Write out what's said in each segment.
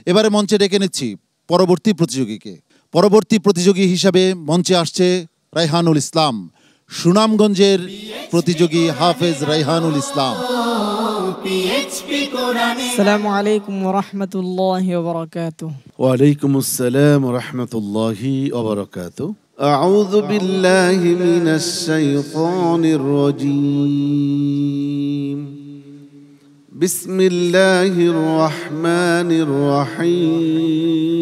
এবারে মঞ্চে ডেকে নিচ্ছি পরবর্তী প্রতিযোগীকে। পরবর্তী প্রতিযোগী হিসাবে মঞ্চে আসছে রায়হানুল ইসলাম, সুনামগঞ্জের প্রতিযোগী হাফেজ রায়হানুল ইসলাম। আসসালামু আলাইকুম ওয়া রাহমাতুল্লাহি ওয়া বারাকাতুহু। ওয়া আলাইকুমুস সালাম ওয়া রাহমাতুল্লাহি ওয়া বারাকাতুহু। আউযু বিল্লাহি মিনাশ শাইতানির রাজীম। বিসমিল্লাহির রহমানির রহিম।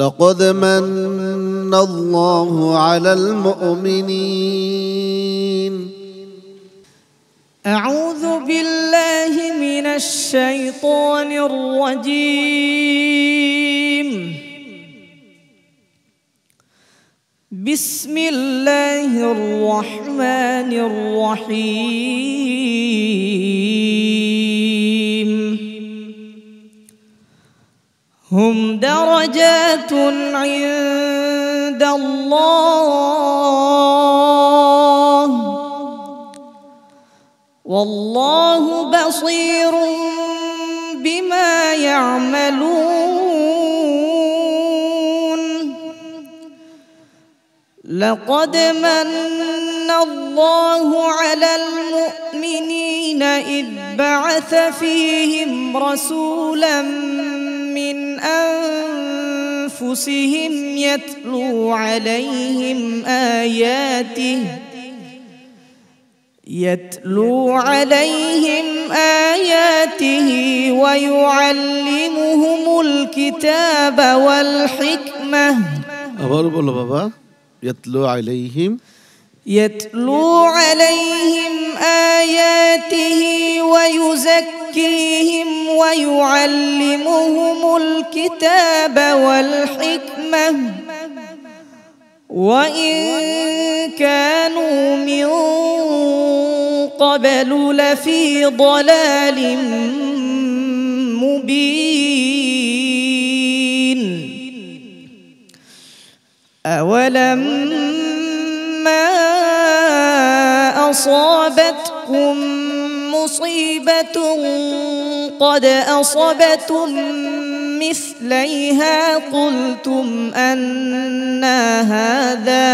লাকাদ মান্নাল্লাহু আলাল মুমিনিন। أعوذ بالله من الشيطان الرجيم. بسم الله الرحمن الرحيم. هم درجات عند الله والله بصير بما يعملون. لقد من الله على المؤمنين إذ بعث فيهم رسولا من أنفسهم يتلو عليهم آياته ويعلمهم الكتاب والحكمة. আবার বলো বাবা। يتلو عليهم آياته ويزكيهم ويعلمهم الكتاب والحكمة وإن كانوا من قبل لفي ضلال مبين. أولما أصابتكم مصيبة قد أصبتم مثليها قلتم أنى هذا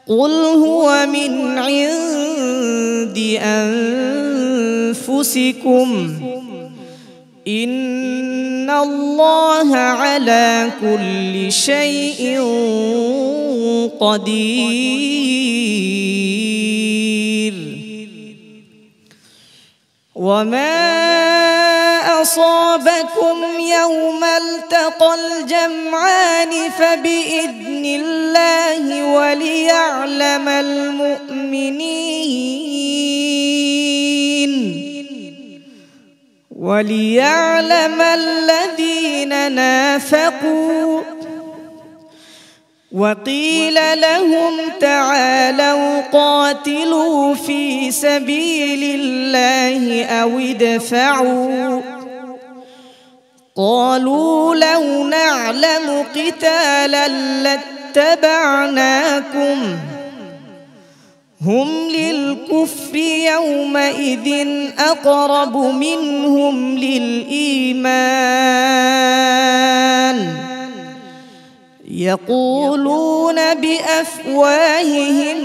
قل هو من عند أنفسكم إن الله على كل شيء قدير. وما أصابكم يوم التقى الجمعان فبإذن الله وليعلم الذين نافقوا وقيل لهم تعالوا قاتلوا في سبيل الله أو ادفعوا قالوا لو نعلم قتالا لاتبعناكم هم للكفر يومئذ أقرب منهم للإيمان يقولون بأفواههم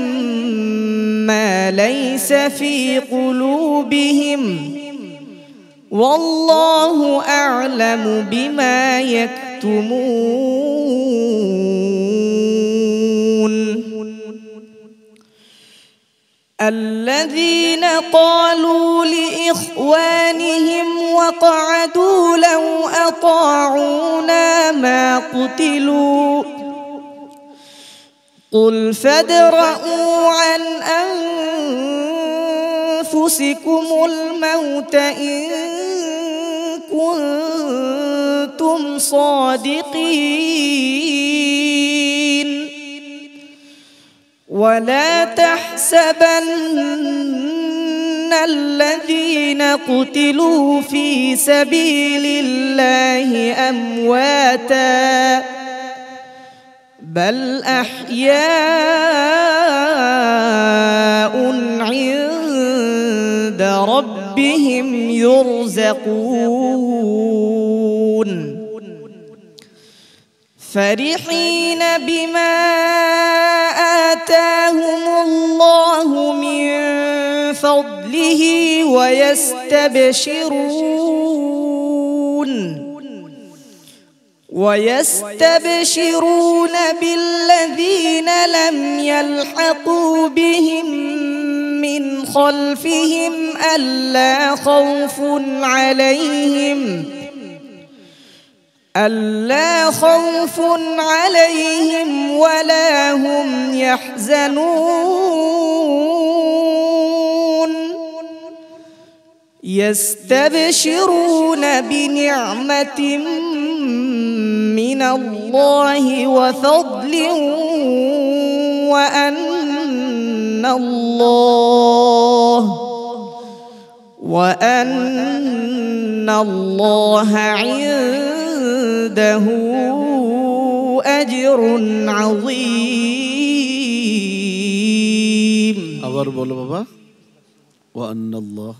ما ليس في قلوبهم والله أعلم بما يكتمون. الذين قالوا لإخوانهم وقعدوا لو أطاعونا ما قتلوا قل فادرءوا عن أنفسكم الموت إن كنتم صادقين ولا تحسبن الذين قتلوا في سبيل الله أمواتا بل أحياء عند ربهم يرزقون فرحين بما آتاهم الله من فضله ويستبشرون بالذين لم يلحقوا بهم من خلفهم ألا خوف عليهم ولا هم يحزنون يستبشرون بنعمة من الله وفضل وأن الله عنده أجر عظيم. আবার বলো বাবা। وأن الله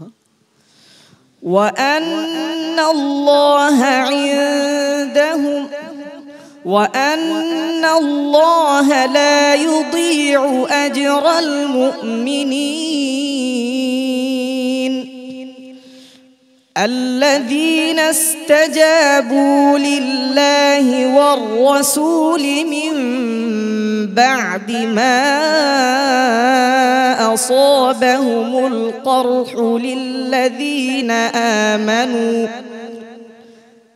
وأن الله لا يضيع أجر المؤمنين الذين استجابوا لله والرسول من بعد ما أصابهم القرح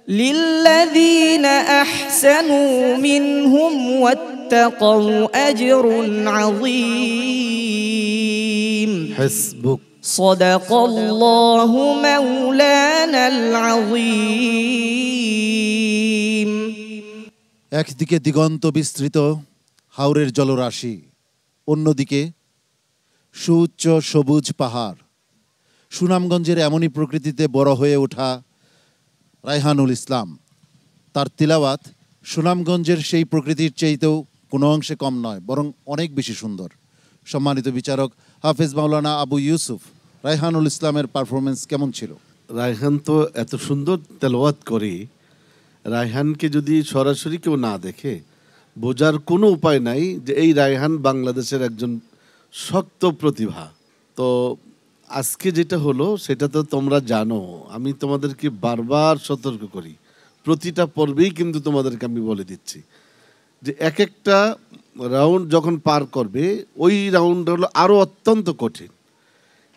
للذين أحسنوا منهم واتقوا أجر عظيم. حسبك. صدق الله مولانا العظيم. একদিকে দিগন্ত বিস্তৃত হাওরের জলরাশি, অন্যদিকে সুউচ্চ সবুজ পাহাড়। সুনামগঞ্জের এমনই প্রকৃতিতে বড় হয়ে ওঠা রায়হানুল ইসলাম, তার তিলাওয়াত সুনামগঞ্জের সেই প্রকৃতির চাইতেও কোনো অংশে কম নয়, বরং অনেক বেশি সুন্দর। সম্মানিত বিচারক হাফেজ মাওলানা আবু ইউসুফ, রায়হানুল ইসলামের পারফরমেন্স কেমন ছিল? রায়হান তো এত সুন্দর তেলাওয়াত করে, রায়হানকে যদি সরাসরি কেউ না দেখে বোঝার কোনো উপায় নাই যে এই রায়হান বাংলাদেশের একজন শক্ত প্রতিভা। তো আজকে যেটা হলো সেটা তো তোমরা জানো, আমি তোমাদেরকে বারবার সতর্ক করি, প্রতিটা পর্বেই কিন্তু তোমাদেরকে আমি বলে দিচ্ছি যে এক একটা রাউন্ড যখন পার করবে ওই রাউন্ড হলো আরও অত্যন্ত কঠিন।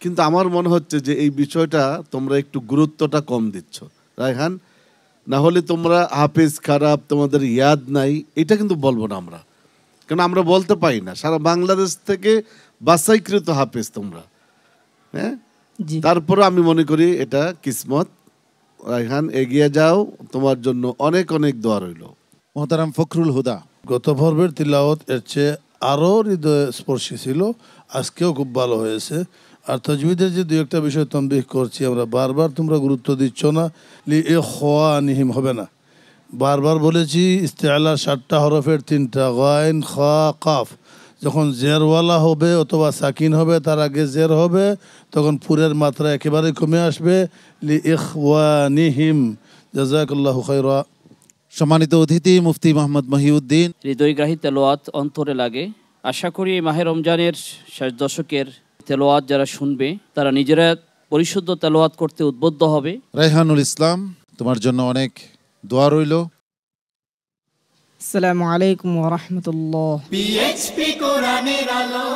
কিন্তু আমার মনে হচ্ছে যে এই বিষয়টা তোমরা একটু গুরুত্বটা কম দিচ্ছ রায়হান, না হলে তোমরা হাফেজ খারাপ, তোমাদের ইয়াদ নাই, এটা কিন্তু বলবো না আমরা, কারণ আমরা বলতে পারি না। সারা বাংলাদেশ থেকে বাছাইকৃত হাফেজ তোমরা, হ্যাঁ। তারপরে আমি মনে করি এটা কিসমত। রায়হান এগিয়ে যাও, তোমার জন্য অনেক অনেক দোয়া রইল। মোহতারাম ফখরুল হুদা, গত পর্বের তিলাওয়াত এর চেয়ে আরও হৃদয় স্পর্শী ছিল, আজকেও খুব ভালো হয়েছে। আর তাজবিদের যে দু একটা বিষয় তনবিহ করছি আমরা, বারবার তোমরা গুরুত্ব দিচ্ছ না, লিইখওয়ানিহিম হবে না। বারবার বলেছি ইস্তেআলার 7টা হরফের 3টা গাইন, খা, কাফ। যখন জেরওয়ালা হবে অথবা সাকিন হবে, তার আগে জের হবে, তখন পুরের মাত্রা একেবারে কমে আসবে। লিইখওয়ানিহিম। জাযাকাল্লাহু খায়রা। সম্মানিত অতিথি মুফতি মোহাম্মদ মহিউদ্দিন, হৃদয়গ্রাহী তেলাওয়াত অন্তরে লাগে। আশা করি এই মাহে রমজানের শেষ দশকের তেলাওয়াত যারা শুনবে তারা নিজেরা পরিশুদ্ধ তেলাওয়াত করতে উদ্বুদ্ধ হবে। রায়হানুল ইসলাম, তোমার জন্য অনেক দোয়া রইল। আসসালামু আলাইকুম ওয়া রাহমাতুল্লাহ। PHP কোরআনের আলো।